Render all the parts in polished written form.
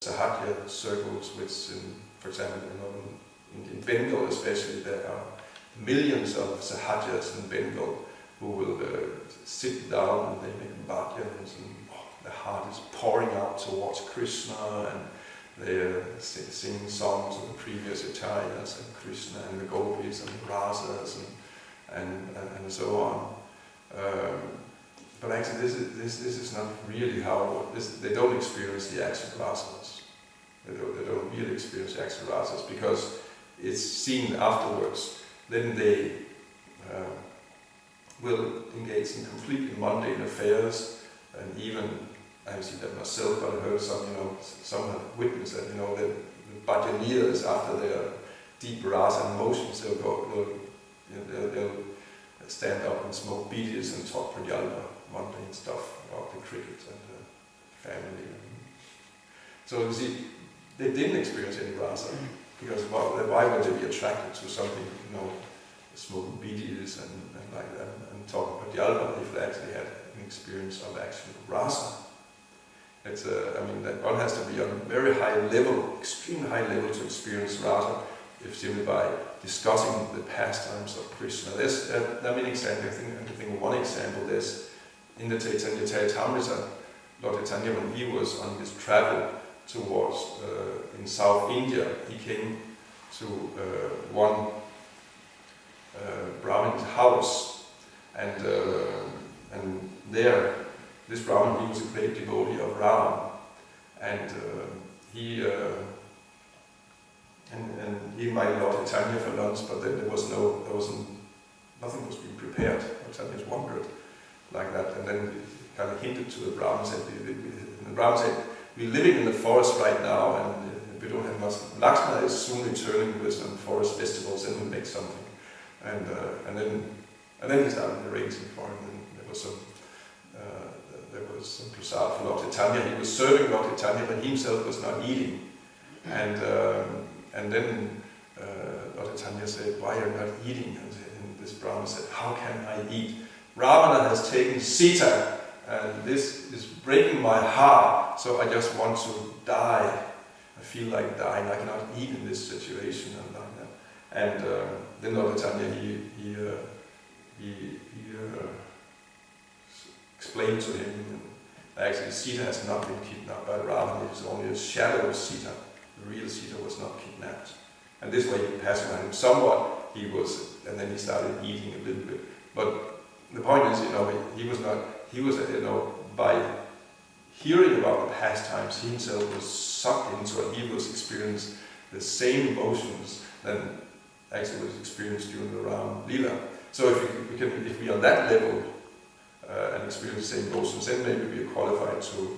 Sahajya circles, which, for example, in Bengal especially, there are millions of Sahajyas in Bengal who will sit down and they make bhajans, and the heart is pouring out towards Krishna, and they sing songs of the previous Acharyas and Krishna and the gopis and the rasas and so on. But actually, this is not really how they don't experience the actual rasas. They don't really experience the actual rasas because it's seen afterwards. Then they will engage in completely mundane affairs, and even I haven't seen that myself, but I heard some have witnessed that the bhajaneers, after their deep rasa emotions, they'll stand up and smoke beedies and talk pradyalpa, mundane stuff about the cricket and the family. So you see, they didn't experience any rasa, because why would they be attracted to something, smoking beedies and like that, and talking pradyalpa if they actually had an experience of actual rasa? It's that one has to be on a very high level, extremely high level, to experience rasa, if simply by discussing the pastimes of Krishna. There are many examples. I think of one example. There's in the Chaitanya Charitamrita, Lord Chaitanya, when he was on his travel towards in South India, he came to one Brahmin's house, and there, this Brahmin, he was a great devotee of Rama, and he invited Lord Chaitanya for lunch, but then nothing was being prepared. Lord Chaitanya just wondered like that, and then he kind of hinted to the Brahmin, and the Brahmin said, "We're living in the forest right now, and we don't have much. Lakshmana is soon returning with some forest festivals, and we'll make something." And then he started arranging for him, and there was some prasad for Lord Chaitanya. He was serving Lord Chaitanya, but he himself was not eating. And then Lord Chaitanya said, "Why are you not eating?" And this Brahmin said, "How can I eat? Ravana has taken Sita, and this is breaking my heart, so I just want to die. I feel like dying, I cannot eat in this situation," and like that. And then Lord Chaitanya, he explained to him, actually Sita has not been kidnapped by Ravana, it was only a shadow of Sita. The real Sita was not kidnapped. And this way he pacified him somewhat, and then he started eating a little bit. But the point is, he was by hearing about the pastimes, he himself was sucked into it. He was experiencing the same emotions that actually was experienced during the Ram Lila. So if we are on that level and experience the same emotions, then maybe we are qualified to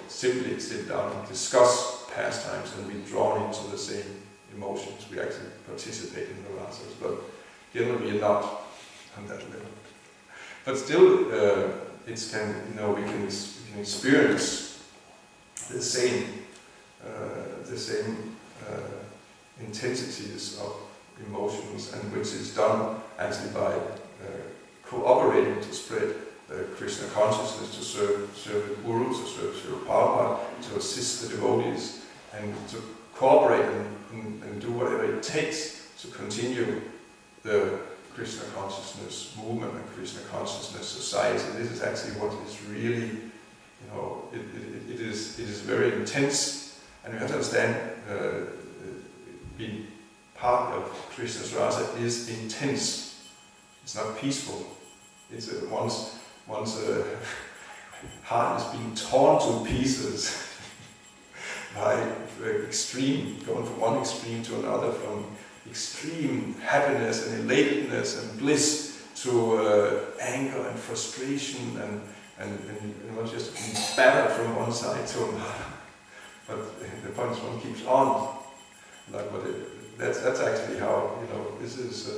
simply sit down and discuss pastimes and be drawn into the same emotions. We actually participate in the rasas, but generally we are not on that level. But still, we can experience the same intensities of emotions, and which is done actually by cooperating to spread Krishna consciousness, to serve the Guru, to serve Srila Prabhupada, to assist the devotees, and to cooperate and do whatever it takes to continue the Krishna consciousness movement and Krishna consciousness society. This is actually what is really, it is very intense, and you have to understand, being part of Krishna's rasa is intense. It's not peaceful. It's one's heart is being torn to pieces by extreme, going from one extreme to another, from extreme happiness and elatedness and bliss to anger and frustration and just being battered from one side to another. But the point is, one keeps on. That's actually how this is.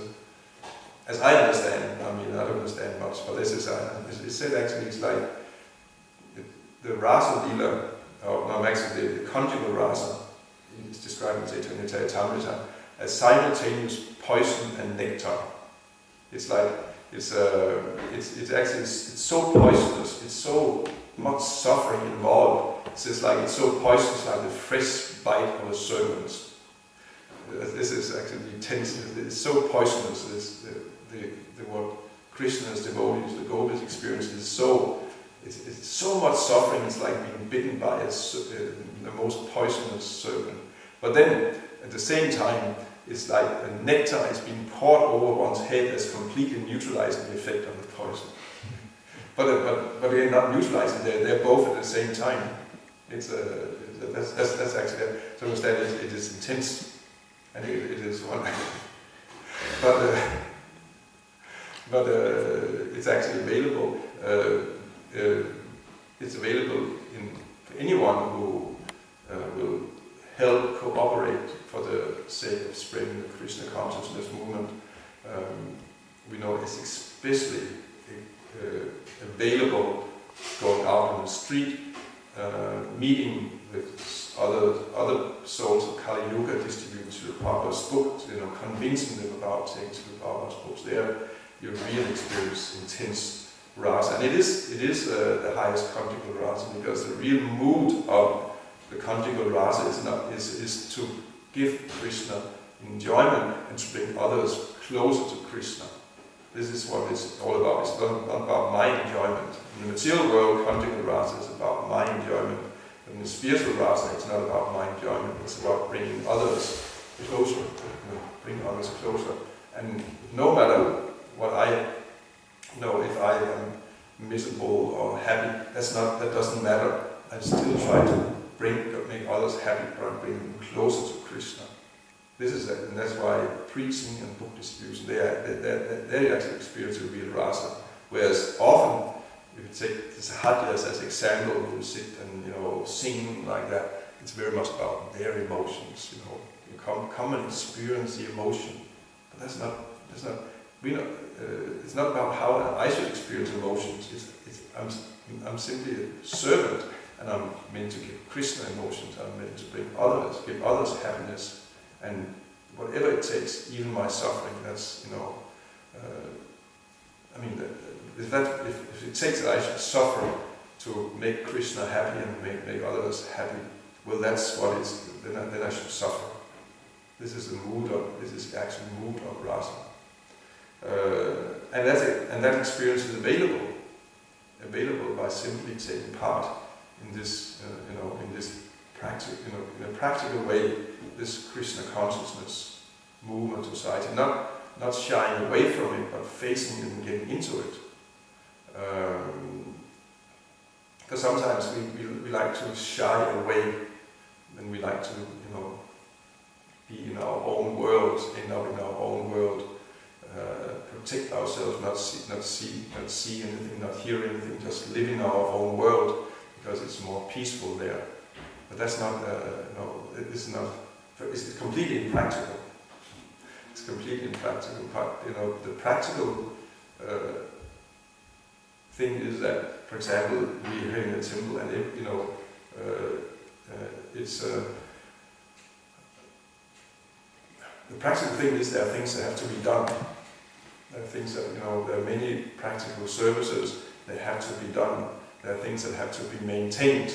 As I understand, I don't understand much, but this is it said actually it's like the rasa lila, actually the conjugal rasa is described in Chaitanya Charitamrita as simultaneous poison and nectar. It's like it's so poisonous, it's so much suffering involved. It's like it's so poisonous, like the fresh bite of a serpent. This is actually tense. It's so poisonous. The what Krishna's devotees, the Gopis experience is so. It's so much suffering. It's like being bitten by the most poisonous serpent. But then, at the same time, it's like a nectar is being poured over one's head that's completely neutralizing the effect of the poison. But they're not neutralizing. They're both at the same time. That's actually so instead it is intense, and it is one. but it's actually available. It's available for anyone who will help cooperate for the sake of spreading the Krishna consciousness movement. We know it's especially available going out on the street, meeting with other souls of Kali Yuga, distributing Srila Prabhupada's books, convincing them about taking Srila Prabhupada's books. There, you really experience intense rasa, and it is the highest conjugal rasa, because the real mood of the conjugal rasa is to give Krishna enjoyment and to bring others closer to Krishna. This is what it's all about. It's not about my enjoyment. In the material world, conjugal rasa is about my enjoyment. But in the spiritual rasa, it's not about my enjoyment. It's about bringing others closer. Bring others closer. And no matter what if I am miserable or happy, that doesn't matter. I still try to make others happy, but bring them closer to Krishna. This is and that's why preaching and book distribution, they actually experience a real rasa. Whereas often, if you take this Hadiyas as example, who sit and sing like that, it's very much about their emotions. You come and experience the emotion, but it's not about how I should experience emotions. I'm simply a servant, and I'm meant to give Krishna emotions. I'm meant to give others happiness. And whatever it takes, even my suffering, that's, if it takes that I should suffer to make Krishna happy and make others happy, well, that's what it's, then I should suffer. This is actually mood of rasa. And that experience is available by simply taking part in this, in this in a practical way, this Krishna consciousness movement society, not shying away from it, but facing it and getting into it. Because sometimes we like to shy away, and we like to be in our own world, end up in our own world, protect ourselves, not see anything, not hear anything, just live in our own world because it's more peaceful there. But that's not, it's completely impractical. It's completely impractical. But, the practical thing is that, for example, we're here in the temple, and the practical thing is there are things that have to be done. There are things that, there are many practical services that have to be done. There are things that have to be maintained.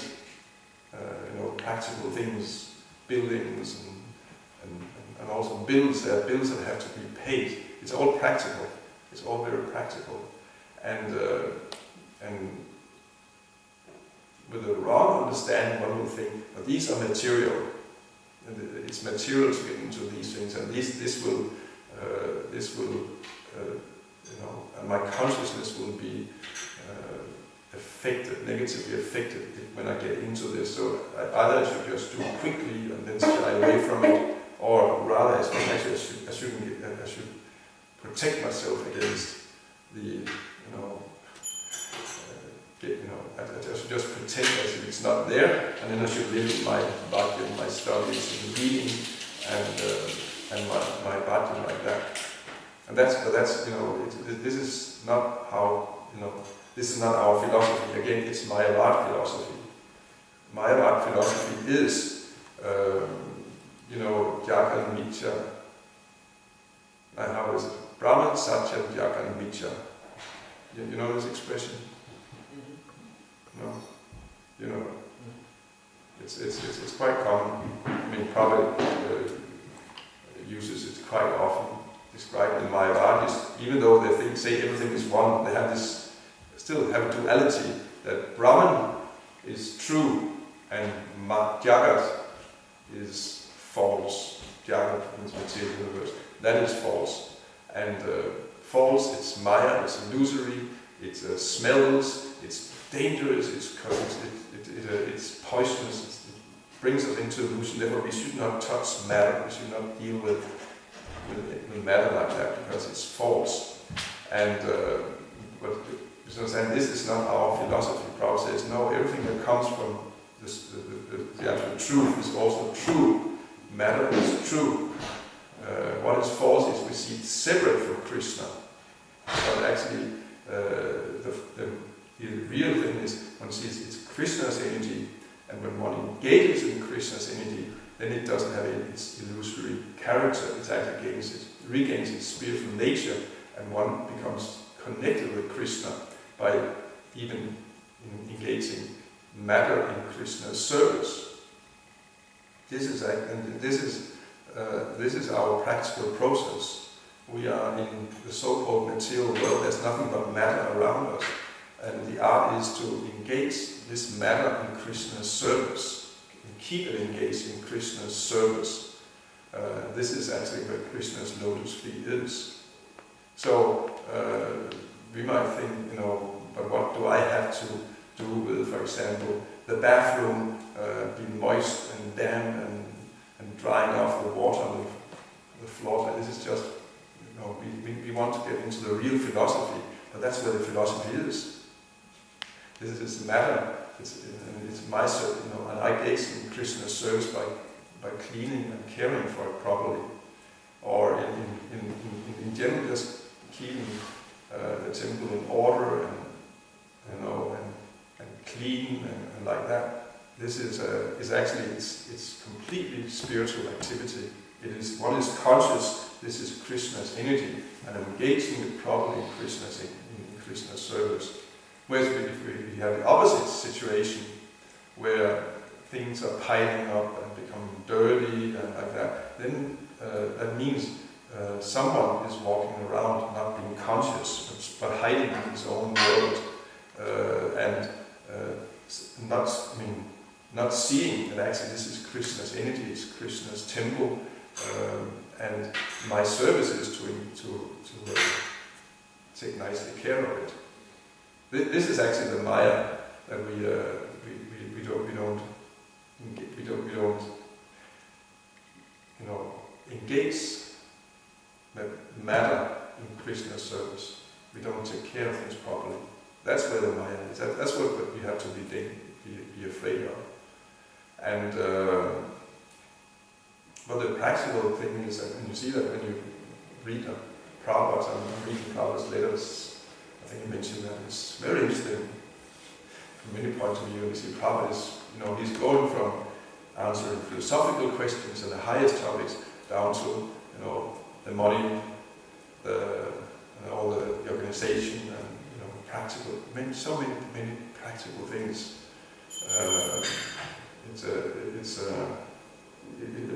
Practical things, buildings, and also bills. There are bills that have to be paid. It's all practical. It's all very practical. And with a wrong understanding, one will think, but these are material. And it's material to get into these things, and this will, and my consciousness will be negatively affected when I get into this. So either I should just do it quickly and then shy away from it, or rather, I should protect myself against the, I should just pretend as if it's not there, and then I should live my bhajna, my studies, and reading, and my bhajna like that. And that's this is not how, this is not our philosophy. Again, it's Mayavad philosophy. Mayavad philosophy is, Jagan Mitya. How is it? Brahman Satya Jagan Mitya. You know this expression? No, you know, it's quite common. I mean, probably uses it quite often. Described in Mayavadis, even though they say everything is one, they have this, still have a duality that Brahman is true and Jagat is false. Jagat means material universe. That is false. And false, it's Maya, it's illusory, it smells, it's dangerous, it's poisonous, it brings us into illusion. Therefore, we should not touch matter, we should not deal with matter like that because it's false. And this is not our philosophy. Prabhupada says, no, everything that comes from the absolute truth is also true. Matter is true. What is false is we see it separate from Krishna. But actually, the real thing is one sees it's Krishna's energy, and when one engages in Krishna's energy, then it doesn't have its illusory character. It actually regains its spiritual nature, and one becomes connected with Krishna by even engaging matter in Krishna's service. This is our practical process. We are in the so-called material world. There's nothing but matter around us, and the art is to engage this matter in Krishna's service. Keep it engaged in Krishna's service. This is actually where Krishna's lotus feet is. So we might think, but what do I have to do with, for example, the bathroom being moist and damp and drying off the water on the floor? This is just, we want to get into the real philosophy, but that's where the philosophy is. This is matter. It's my service, and I engage in Krishna's service by cleaning and caring for it properly, or in general just keeping the temple in order and clean and like that. This is actually it's completely spiritual activity. It is one is conscious. This is Krishna's energy, and I'm engaging it properly in Krishna's service. Whereas if we have the opposite situation, where things are piling up and becoming dirty and like that, then that means someone is walking around not being conscious, but hiding in his own world, and not seeing that actually this is Krishna's energy, it's Krishna's temple, and my service is to take nicely care of it. This is actually the Maya that we don't engage that matter in Krishna's service. We don't take care of things properly. That's where the Maya is. That's what we have to be afraid of. And but the practical thing is that when you see that when you read Prabhupada's, I'm reading Prabhupada's letters. I think you mentioned that. It's very interesting from many points of view. You see Prabhupada is, he's going from answering philosophical questions and the highest topics down to, the money, all the organization and, practical, so many practical things. You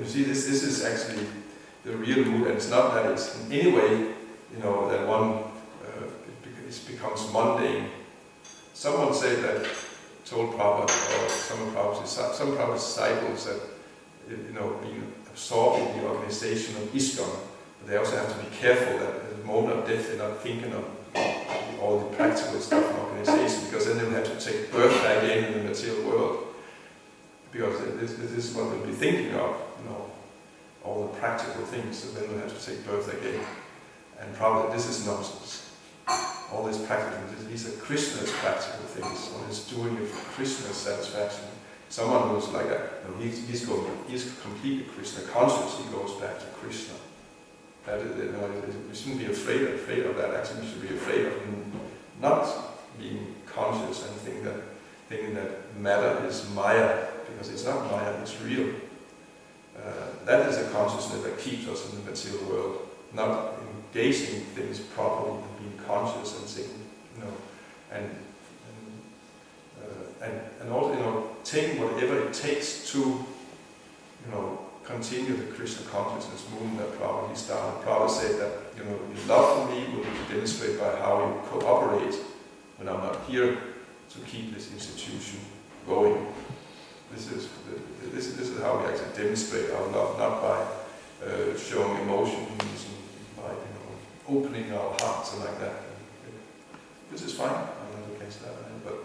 see, this is actually the real mood, and it's not that it's in any way, that one. It becomes mundane. Someone said that, told Prabhupada, or some Prabhupada's disciples that, being absorbed in the organization of ISKCON, but they also have to be careful that at the moment of death they're not thinking of all the practical stuff in organization, because then they'll have to take birth back in the material world. Because this is what they'll be thinking of, all the practical things, so then they'll have to take birth again. And probably this is nonsense. All these practical things, these are Krishna's practical things. One is doing it for Krishna's satisfaction. Someone who's like that, he's completely Krishna conscious. He goes back to Krishna. That is, we shouldn't be afraid of that. Actually, we should be afraid of not being conscious and thinking that matter is Maya, because it's not Maya, it's real. That is a consciousness that keeps us in the material world, not engaging things properly and being conscious and saying, and also, taking whatever it takes to, continue the Krishna consciousness movement that Prabhupada started. Prabhupada said that, your love for me will be demonstrated by how you cooperate when I'm not here to keep this institution going. This is how we actually demonstrate our love, not by showing emotions and by opening our hearts and like that. This is fine. I'm not against that, but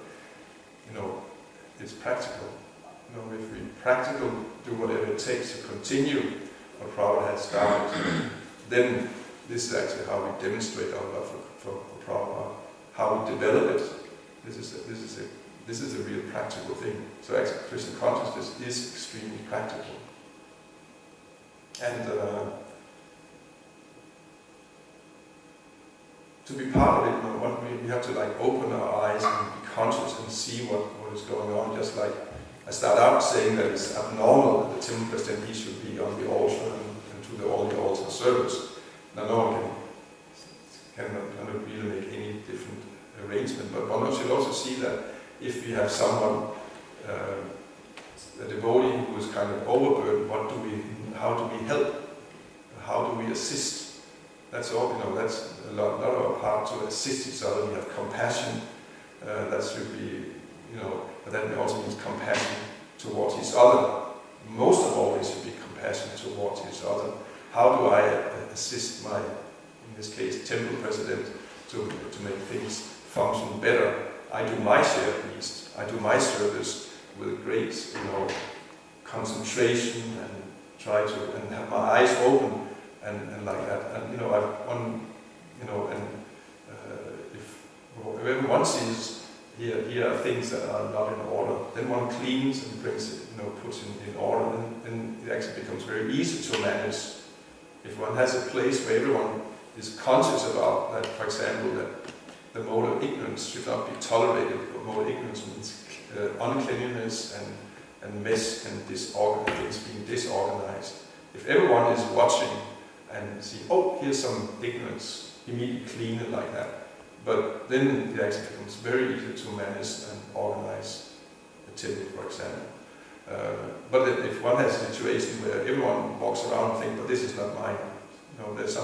it's practical. If we practical do whatever it takes to continue what Prabhupada has started, then this is actually how we demonstrate our love for Prabhupada, how we develop it. This is a real practical thing. So actually, Krishna consciousness is extremely practical. And to be part of it, we have to open our eyes and be conscious and see what is going on. Just like I start out saying that it's abnormal that the temple president should be on the altar and to the altar service. Now no one cannot really make any different arrangement, but one should also see that if we have someone, a devotee who is kind of overburdened, how do we help? How do we assist? That's all, that's a lot of our part to assist each other. We have compassion, that should be, but that also means compassion towards each other. Most of all, it should be compassion towards each other. How do I assist my, in this case, temple president to make things function better? I do my share at least. I do my service with great, concentration and try to and have my eyes open and like that. And if everyone sees here are things that are not in order, then one cleans and brings it, puts in order, and it actually becomes very easy to manage. If one has a place where everyone is conscious about that, for example, that the mode of ignorance should not be tolerated, but mode of ignorance means uncleanliness and mess and things being disorganized. If everyone is watching and see, oh, here's some ignorance, immediately clean it like that. But then it actually becomes very easy to manage and organize a temple, for example. But if one has a situation where everyone walks around and thinks, but this is not mine, there's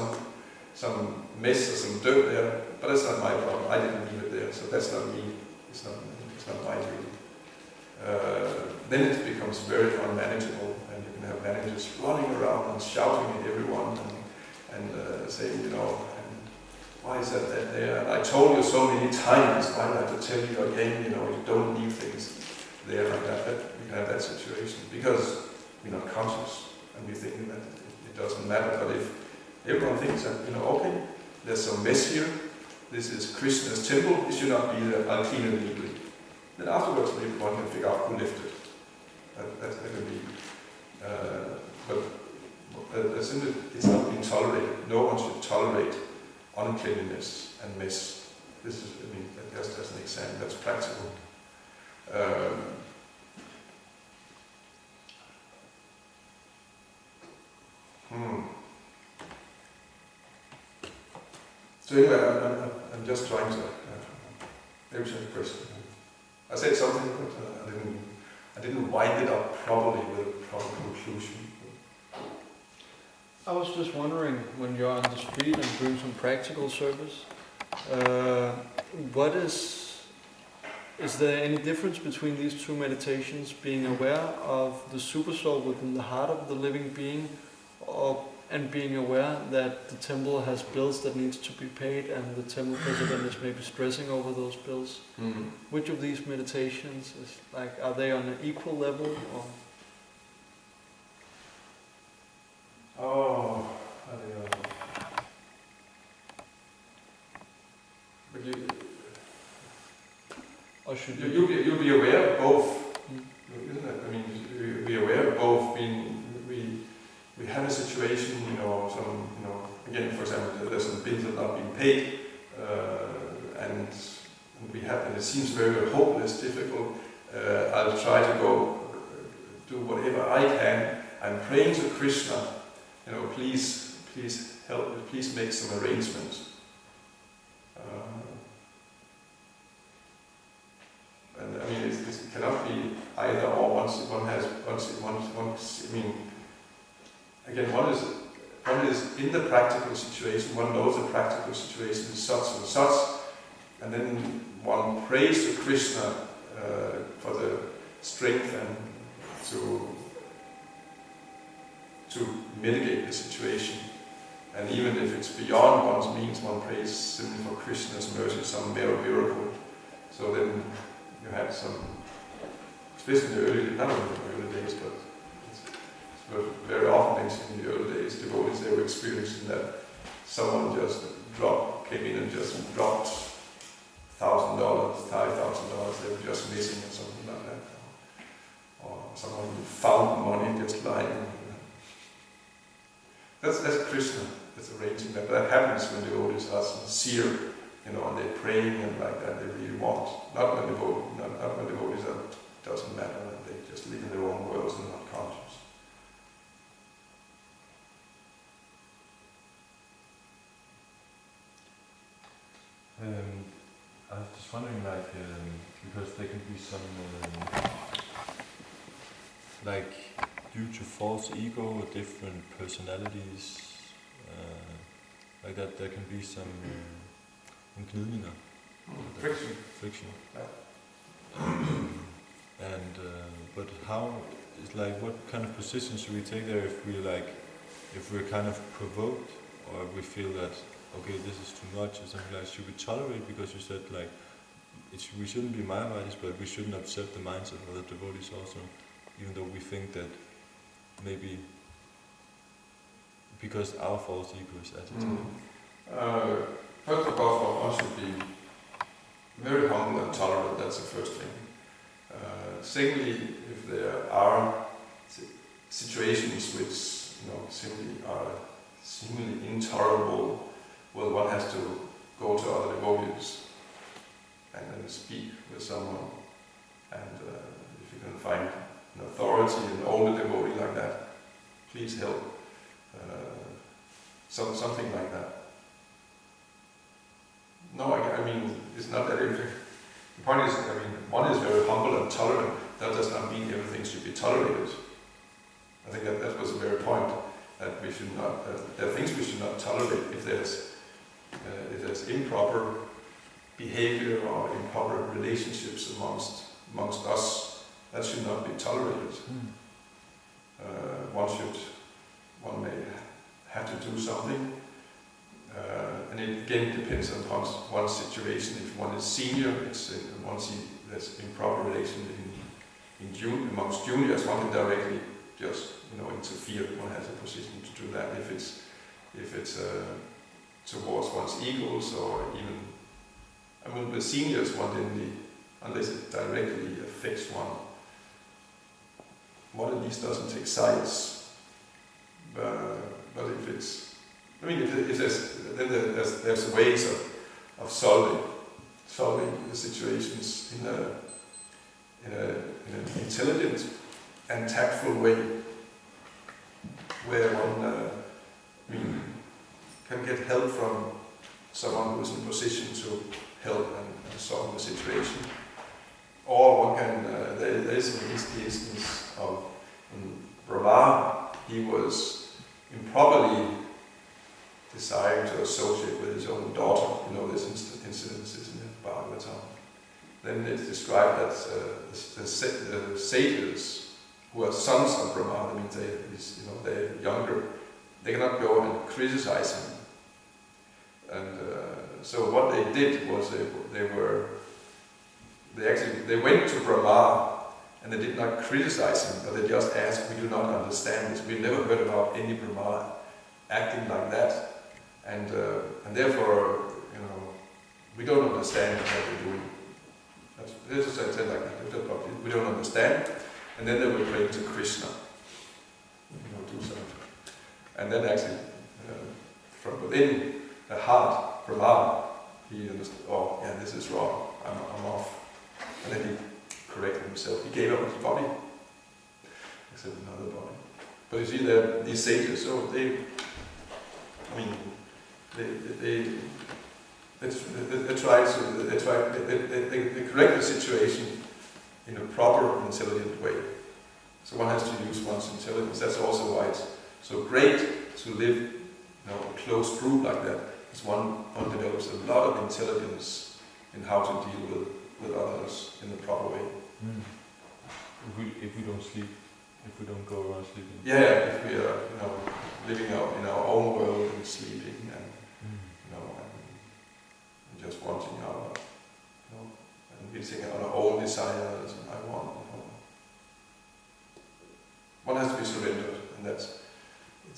some mess or some dirt there, but that's not my problem. I didn't leave it there, so that's not me. It's not my duty. Then it becomes very unmanageable, and you can have managers running around and shouting at everyone and saying, why is that there? And I told you so many times, why do I have to tell you again, you don't leave things there like that. We can have that situation because we're not conscious and we're thinking that it doesn't matter. But if everyone thinks that, okay, there's some mess here, this is Krishna's temple, it should not be there, I'll clean it immediately. Then afterwards, everyone can figure out who left it. That can be, but it's not being tolerated. No one should tolerate uncleanliness and mess. This is, just as an example, that's practical. So anyway, I'm just trying to. Maybe a question. I said something, but I didn't wind it up properly with a proper conclusion. I was just wondering, when you're on the street and doing some practical service, is there any difference between these two meditations, being aware of the super soul within the heart of the living being, and being aware that the temple has bills that needs to be paid and the temple president is maybe stressing over those bills? Mm-hmm. Which of these meditations is are they on an equal level? Or? Oh, I don't know. But you'll be aware of both, isn't it? I mean, you'll be aware of both. We have a situation, again, for example, there's some bills that are not being paid, and it seems very hopeless, difficult. I'll try to go do whatever I can. I'm praying to Krishna. Please help. Please make some arrangements. And I mean, cannot be either or. One is in the practical situation, one knows the practical situation is such and such, and then one prays to Krishna for the strength and to mitigate the situation. And even if it's beyond one's means, one prays simply for Krishna's mercy, some miracle. So then you had some, especially in the early, not only in the early days, but very often in the early days, devotees, they were experiencing that someone just came in and just dropped $1,000, $5,000, they were just missing or something like that. Or someone found money just lying. That's Krishna that's arranging that. That happens when devotees are sincere, and they're praying and like that, they really want. Not when devotees are, doesn't matter, and they just live in their own worlds and not conscious. I was just wondering, because there can be some, due to false ego or different personalities, like that, there can be some gnidninger. Friction. And but how is what kind of position should we take there if we're kind of provoked, or we feel that okay, this is too much or something like? Should we tolerate? Because you said we shouldn't be Mayavadis, but we shouldn't upset the minds of other devotees also, even though we think that maybe because our false ego is agitated. First of all, one should be very humble and tolerant. That's the first thing. Secondly, if there are situations which simply are seemingly intolerable, well, one has to go to other devotees and then speak with someone. And if you can find an authority, an older devotee like that, please help. Something like that. No, I mean, it's not that everything. The point is, one is very humble and tolerant. That does not mean everything should be tolerated. I think that was the very point, that we should not. There are things we should not tolerate. If there's improper behavior or improper relationships amongst us, that should not be tolerated. One may have to do something, and it again depends on one's situation. If one is senior, there's improper relation amongst juniors, one can directly just interfere. One has a position to do that. If it's towards one's equals, or even with seniors, one didn't, unless it directly affects one at least doesn't take sides. But if it's, if there's ways of solving the situations in an intelligent and tactful way, where one can get help from someone who's in position to help and solve the situation. Or one can, there is an instance of Brahma. He was improperly desiring to associate with his own daughter. This incident is in the Bhagavatam. Then it's described that the sages, who are sons of Brahma, that means they're younger, they cannot go and criticize him. And so what they did was they went to Brahma, and they did not criticize him, but they just asked, "We do not understand this. We've never heard about any Brahma acting like that, and therefore, we don't understand what they're doing." This is said like that. We don't understand, and then they were praying to Krishna. Do something, and then actually, from within the heart, Brahma, he understood. Oh, yeah, this is wrong. I'm off, and then he corrected himself. He gave up his body, except another body. But you see that these sages, so they correct the situation in a proper, intelligent way. So one has to use one's intelligence. That's also why it's so great to live, a close group like that. Because one develops a lot of intelligence in how to deal with others in the proper way. Mm. If we don't sleep, if we don't go around sleeping. Yeah, if we are, living in our own world and sleeping and and just wanting our, and hitting on our own desires and I want. One has to be surrendered, and it's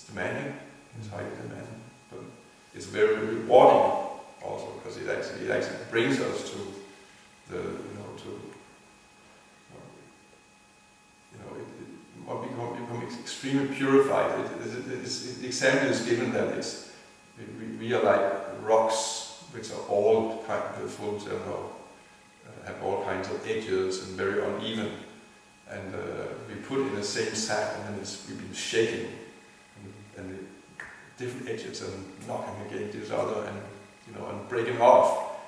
demanding. It's highly demanding, but it's very rewarding also because it actually brings us to the become extremely purified. The example is given that we are like rocks which are all full, have all kinds of edges and very uneven, and we put in the same sack, and then we've been shaking and the different edges and knocking against each other and and breaking off,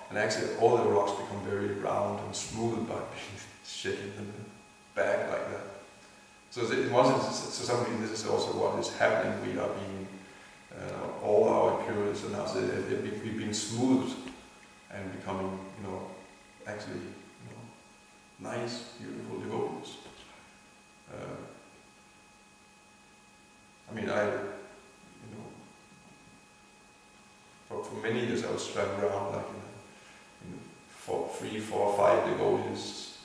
and actually all the rocks become very round and smooth by being shaken in the bag like that. So in one sense, to somebody, this is also what is happening. We are being, all our impurities are now, we've been smoothed and becoming, actually, nice, beautiful devotees. For many years I was driving around like in 3, 4, 5 devotees,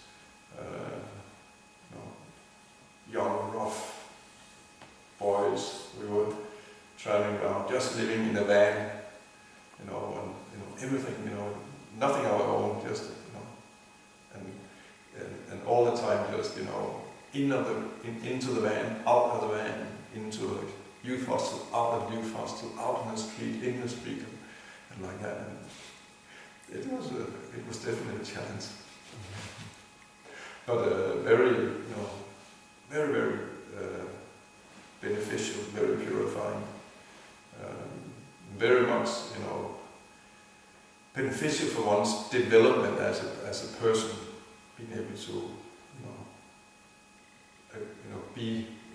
young, rough boys. We were traveling around, just living in a van, and everything, nothing of our own, just, and all the time just, into the van, out of the van, into a youth hostel, out of youth hostel, out on the street, in the street, and like that. And it was definitely a challenge, but very, very, very beneficial, very purifying, very much, beneficial for one's development as a person, being able to,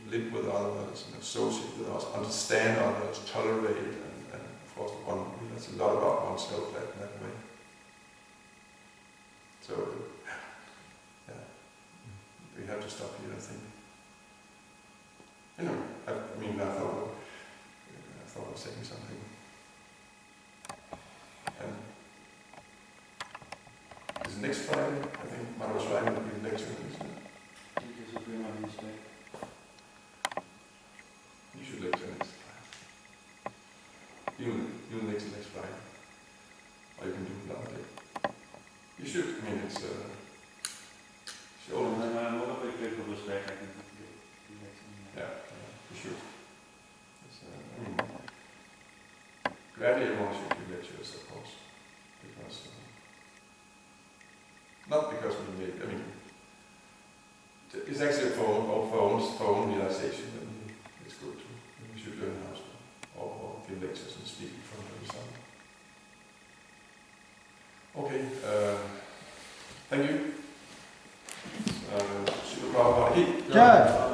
live with others and associate with others, understand others, tolerate, and of course one learns a lot about oneself that way. So, yeah, we have to stop here, I think. I thought of saying something. And is next Friday, I think Maros Ryan will be lecturing, isn't it? You should lecture next Friday. You'll lecture next Friday. Or you can do it another day. You should, it's sure. Yeah, you should. Gladly everyone should do lectures, of course. Because, not because we made, it's actually for own realization, and it's good too. We should learn how to or give lectures and speak in front of the sun. Okay, thank you. Super proud.